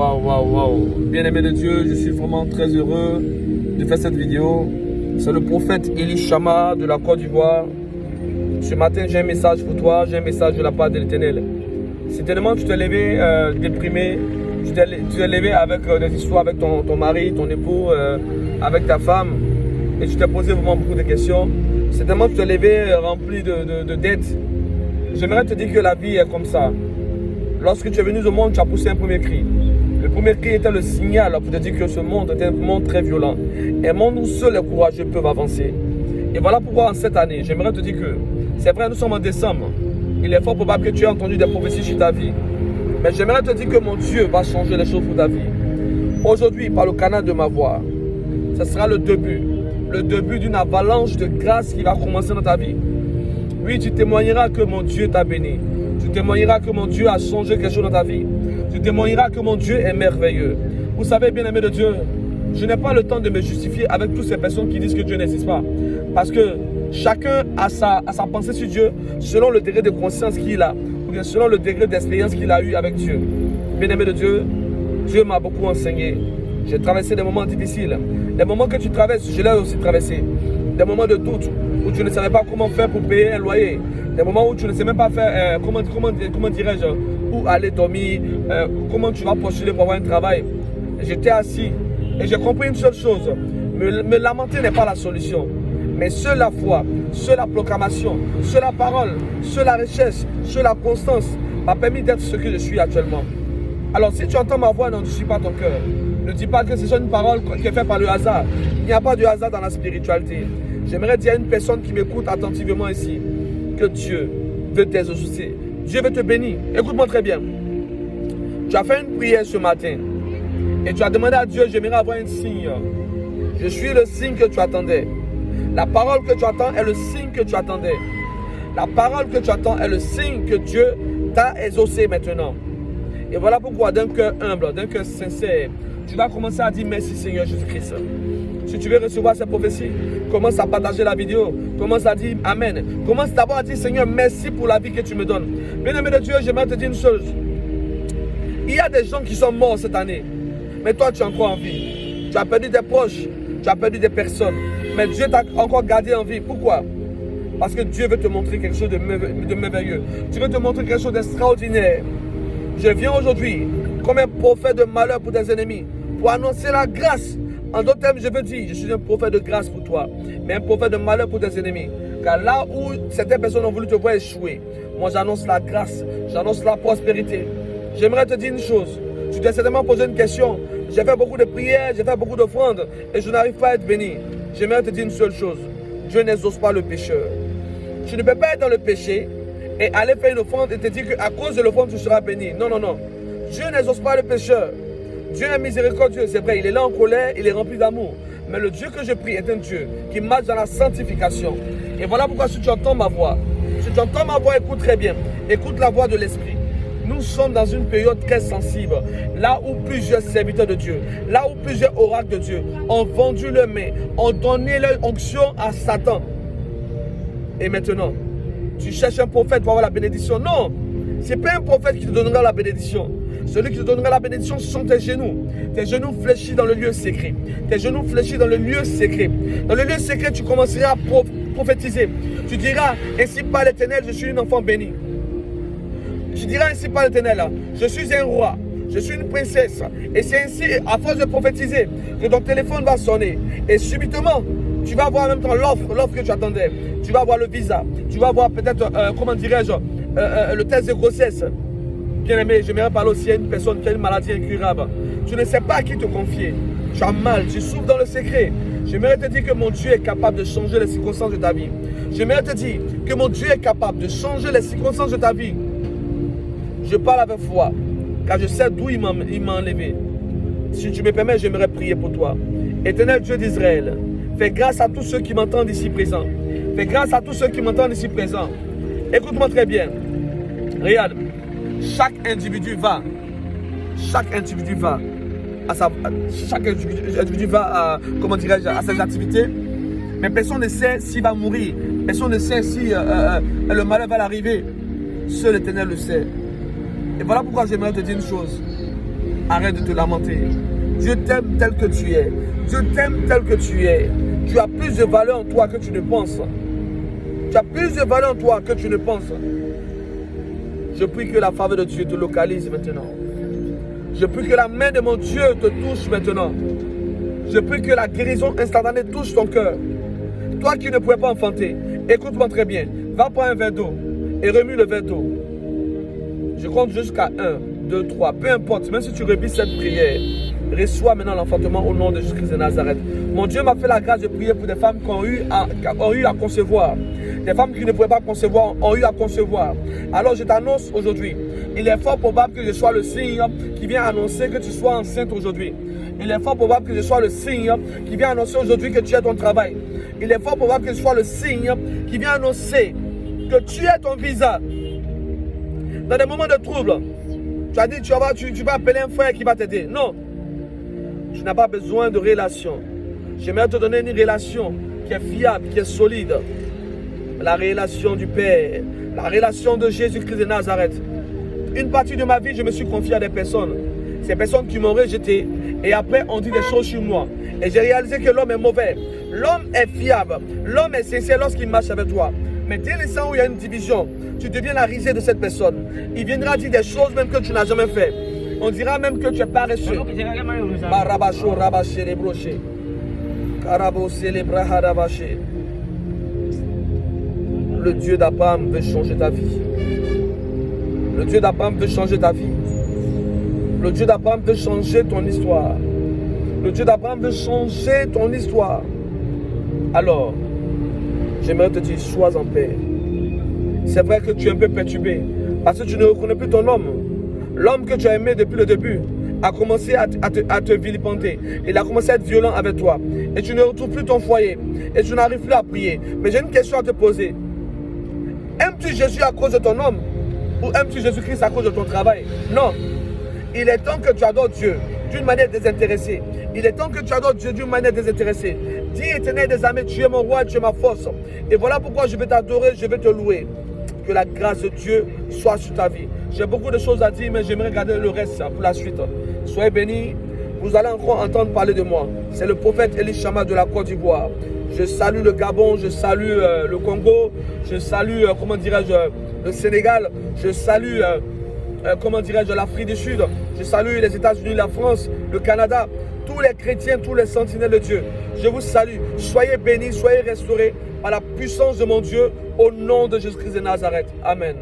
Waouh. Bien-aimé de Dieu, je suis vraiment très heureux de faire cette vidéo. C'est le prophète Elishama de la Côte d'Ivoire. Ce matin, j'ai un message pour toi, j'ai un message de la part de l'Éternel. Certainement, tu t'es levé déprimé, tu t'es levé avec des histoires avec ton mari, ton époux, avec ta femme, et tu t'es posé vraiment beaucoup de questions. Certainement, tu t'es levé rempli de dettes. J'aimerais te dire que la vie est comme ça. Lorsque tu es venu au monde, tu as poussé un premier cri. Le premier cri était le signal pour te dire que ce monde est un monde très violent. Un monde où seuls les courageux peuvent avancer. Et voilà pourquoi en cette année, j'aimerais te dire que, c'est vrai, nous sommes en décembre. Il est fort probable que tu aies entendu des prophéties sur ta vie. Mais j'aimerais te dire que mon Dieu va changer les choses pour ta vie. Aujourd'hui, par le canal de ma voix, ce sera le début d'une avalanche de grâce qui va commencer dans ta vie. Oui, tu témoigneras que mon Dieu t'a béni. Tu témoigneras que mon Dieu a changé quelque chose dans ta vie. Tu témoigneras que mon Dieu est merveilleux. Vous savez, bien-aimé de Dieu, je n'ai pas le temps de me justifier avec toutes ces personnes qui disent que Dieu n'existe pas. Parce que chacun a sa pensée sur Dieu selon le degré de conscience qu'il a, ou bien selon le degré d'expérience qu'il a eu avec Dieu. Bien-aimé de Dieu, Dieu m'a beaucoup enseigné. J'ai traversé des moments difficiles. Les moments que tu traverses, je l'ai aussi traversé. Des moments de doute où tu ne savais pas comment faire pour payer un loyer. Des moments où tu ne sais même pas faire, comment dirais-je, où aller dormir, comment tu vas postuler pour avoir un travail. J'étais assis et j'ai compris une seule chose. Me lamenter n'est pas la solution. Mais seule la foi, seule la proclamation, seule la parole, seule la recherche, seule la constance m'a permis d'être ce que je suis actuellement. Alors si tu entends ma voix, ne suis pas ton cœur. Ne dis pas que ce soit une parole qui est faite par le hasard. Il n'y a pas de hasard dans la spiritualité. J'aimerais dire à une personne qui m'écoute attentivement ici que Dieu veut t'exaucer. Dieu veut te bénir. Écoute-moi très bien. Tu as fait une prière ce matin et tu as demandé à Dieu, j'aimerais avoir un signe. Je suis le signe que tu attendais. La parole que tu attends est le signe que tu attendais. La parole que tu attends est le signe que Dieu t'a exaucé maintenant. Et voilà pourquoi d'un cœur humble, d'un cœur sincère, tu vas commencer à dire merci Seigneur Jésus-Christ. Si tu veux recevoir cette prophétie, commence à partager la vidéo. Commence à dire Amen. Commence d'abord à dire Seigneur, merci pour la vie que tu me donnes. Bien-aimé de Dieu, j'aimerais te dire une chose. Il y a des gens qui sont morts cette année. Mais toi, tu es encore en vie. Tu as perdu des proches. Tu as perdu des personnes. Mais Dieu t'a encore gardé en vie. Pourquoi? Parce que Dieu veut te montrer quelque chose de merveilleux. Dieu veut te montrer quelque chose d'extraordinaire. Je viens aujourd'hui comme un prophète de malheur pour tes ennemis. Pour annoncer la grâce. En d'autres termes, je veux dire, je suis un prophète de grâce pour toi, mais un prophète de malheur pour tes ennemis. Car là où certaines personnes ont voulu te voir échouer, moi j'annonce la grâce, j'annonce la prospérité. J'aimerais te dire une chose. Tu t'es certainement posé une question. J'ai fait beaucoup de prières, j'ai fait beaucoup d'offrandes et je n'arrive pas à être béni. J'aimerais te dire une seule chose. Dieu n'exauce pas le pécheur. Tu ne peux pas être dans le péché et aller faire une offrande et te dire qu'à cause de l'offrande tu seras béni. Non. Dieu n'exauce pas le pécheur. Dieu est miséricordieux, c'est vrai, il est là en colère, il est rempli d'amour. Mais le Dieu que je prie est un Dieu qui marche dans la sanctification. Et voilà pourquoi si tu entends ma voix, écoute très bien. Écoute la voix de l'Esprit. Nous sommes dans une période très sensible, là où plusieurs serviteurs de Dieu, là où plusieurs oracles de Dieu ont vendu leur main, ont donné leur onction à Satan. Et maintenant, tu cherches un prophète pour avoir la bénédiction. Non, ce n'est pas un prophète qui te donnera la bénédiction. Celui qui te donnera la bénédiction, ce sont tes genoux. Tes genoux fléchis dans le lieu secret. Tes genoux fléchis dans le lieu secret. Dans le lieu secret, tu commenceras à prophétiser. Tu diras, ainsi par l'Éternel, je suis une enfant bénie. Tu diras ainsi par l'Éternel, je suis un roi. Je suis une princesse. Et c'est ainsi, à force de prophétiser, que ton téléphone va sonner. Et subitement, tu vas avoir en même temps l'offre que tu attendais. Tu vas avoir le visa. Tu vas avoir peut-être, comment dirais-je, le test de grossesse. Bien-aimé, j'aimerais parler aussi à une personne qui a une maladie incurable. Tu ne sais pas à qui te confier. Tu as mal, tu souffres dans le secret. J'aimerais te dire que mon Dieu est capable de changer les circonstances de ta vie. J'aimerais te dire que mon Dieu est capable de changer les circonstances de ta vie. Je parle avec foi, car je sais d'où il m'a enlevé. Si tu me permets, j'aimerais prier pour toi. Éternel Dieu d'Israël, fais grâce à tous ceux qui m'entendent ici présents. Fais grâce à tous ceux qui m'entendent ici présents. Écoute-moi très bien. Regarde. Chaque individu va comment dirais-je, à ses activités, mais personne ne sait s'il va mourir, personne ne sait si le malheur va l'arriver. Seul l'Éternel le sait. Et voilà pourquoi j'aimerais te dire une chose. Arrête de te lamenter. Dieu t'aime tel que tu es. Dieu t'aime tel que tu es. Tu as plus de valeur en toi que tu ne penses. Tu as plus de valeur en toi que tu ne penses. Je prie que la faveur de Dieu te localise maintenant. Je prie que la main de mon Dieu te touche maintenant. Je prie que la guérison instantanée touche ton cœur. Toi qui ne pouvais pas enfanter, écoute-moi très bien. Va prendre un verre d'eau et remue le verre d'eau. Je compte jusqu'à 1, 2, 3. Peu importe, même si tu revis cette prière, reçois maintenant l'enfantement au nom de Jésus-Christ de Nazareth. Mon Dieu m'a fait la grâce de prier pour des femmes qui ont eu à concevoir. Des femmes qui ne pouvaient pas concevoir ont eu à concevoir. Alors je t'annonce aujourd'hui, il est fort probable que je sois le signe qui vient annoncer que tu sois enceinte aujourd'hui. Il est fort probable que je sois le signe qui vient annoncer aujourd'hui que tu as ton travail. Il est fort probable que je sois le signe qui vient annoncer que tu as ton visa. Dans des moments de trouble, tu as dit tu vas appeler un frère qui va t'aider. Non, tu n'as pas besoin de relation. J'aimerais te donner une relation qui est fiable, qui est solide. La relation du Père, la relation de Jésus-Christ de Nazareth. Une partie de ma vie, je me suis confié à des personnes. Ces personnes qui m'ont rejeté et après on dit des choses sur moi. Et j'ai réalisé que l'homme est mauvais. L'homme est fiable. L'homme est sincère lorsqu'il marche avec toi. Mais dès l'instant où il y a une division, tu deviens la risée de cette personne. Il viendra dire des choses même que tu n'as jamais fait. On dira même que tu es paresseux. Le Dieu d'Abraham veut changer ta vie. Le Dieu d'Abraham veut changer ta vie. Le Dieu d'Abraham veut changer ton histoire. Le Dieu d'Abraham veut changer ton histoire. Alors, j'aimerais te dire, sois en paix. C'est vrai que tu es un peu perturbé parce que tu ne reconnais plus ton homme. L'homme que tu as aimé depuis le début a commencé à te vilipender. Il a commencé à être violent avec toi. Et tu ne retrouves plus ton foyer. Et tu n'arrives plus à prier. Mais j'ai une question à te poser. Aimes-tu Jésus à cause de ton homme? Ou aimes-tu Jésus-Christ à cause de ton travail? Non. Il est temps que tu adores Dieu d'une manière désintéressée. Il est temps que tu adores Dieu d'une manière désintéressée. Dis Éternel des armées, tu es mon roi, tu es ma force. Et voilà pourquoi je vais t'adorer, je vais te louer. Que la grâce de Dieu soit sur ta vie. J'ai beaucoup de choses à dire, mais j'aimerais garder le reste pour la suite. Soyez bénis. Vous allez encore entendre parler de moi. C'est le prophète Élie Chama de la Côte d'Ivoire. Je salue le Gabon, je salue le Congo, je salue, comment dirais-je, le Sénégal, je salue, comment dirais-je, l'Afrique du Sud, je salue les États-Unis, la France, le Canada, tous les chrétiens, tous les sentinelles de Dieu. Je vous salue. Soyez bénis, soyez restaurés par la puissance de mon Dieu au nom de Jésus-Christ de Nazareth. Amen.